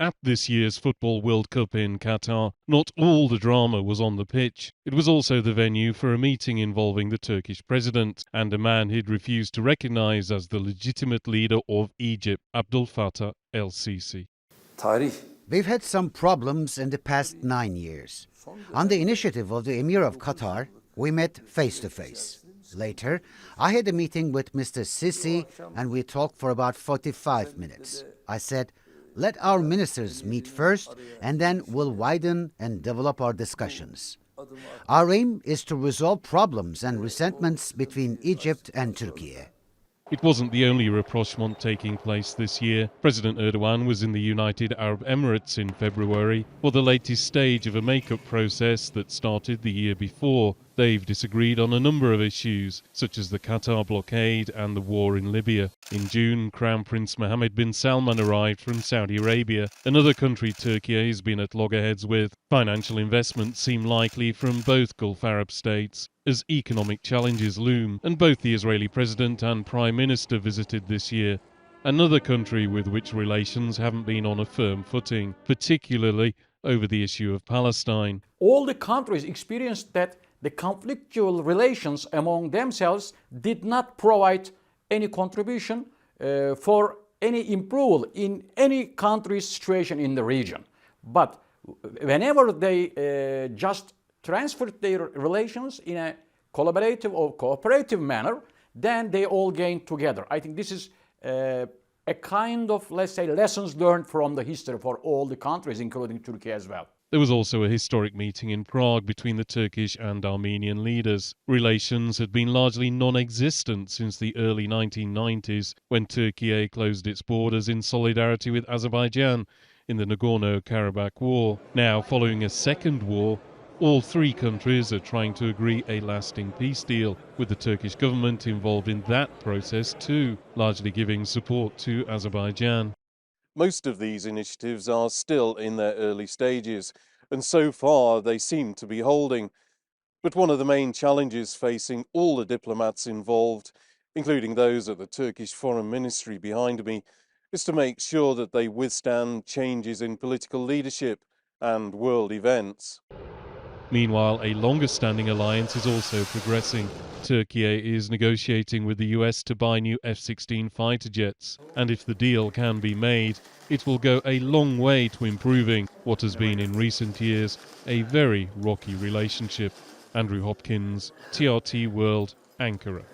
At this year's Football World Cup in Qatar, not all the drama was on the pitch. It was also the venue for a meeting involving the Turkish president and a man he'd refused to recognise as the legitimate leader of Egypt, Abdel Fattah el-Sisi. We've had some problems in the past 9 years. On the initiative of the Emir of Qatar, we met face-to-face. Later, I had a meeting with Mr. Sisi and we talked for about 45 minutes. I said, let our ministers meet first and then we'll widen and develop our discussions. Our aim is to resolve problems and resentments between Egypt and Turkey. It wasn't the only rapprochement taking place this year. President Erdogan was in the United Arab Emirates in February for the latest stage of a make-up process that started the year before. They've disagreed on a number of issues, such as the Qatar blockade and the war in Libya. In June, Crown Prince Mohammed bin Salman arrived from Saudi Arabia, another country Turkey has been at loggerheads with. Financial investments seem likely from both Gulf Arab states as economic challenges loom, and both the Israeli president and prime minister visited this year. Another country with which relations haven't been on a firm footing, particularly over the issue of Palestine. All the countries experienced that the conflictual relations among themselves did not provide any contribution for any improvement in any country's situation in the region. But whenever they just transferred their relations in a collaborative or cooperative manner, then they all gain together. I think this is a kind of, let's say, lessons learned from the history for all the countries, including Turkey as well. There was also a historic meeting in Prague between the Turkish and Armenian leaders. Relations had been largely non-existent since the early 1990s, when Turkey closed its borders in solidarity with Azerbaijan in the Nagorno-Karabakh War. Now, following a second war, all three countries are trying to agree a lasting peace deal, with the Turkish government involved in that process too, largely giving support to Azerbaijan. Most of these initiatives are still in their early stages, and so far they seem to be holding. But one of the main challenges facing all the diplomats involved, including those at the Turkish Foreign Ministry behind me, is to make sure that they withstand changes in political leadership and world events. Meanwhile, a longer-standing alliance is also progressing. Turkey is negotiating with the US to buy new F-16 fighter jets, and if the deal can be made, it will go a long way to improving what has been in recent years a very rocky relationship. Andrew Hopkins, TRT World, Ankara.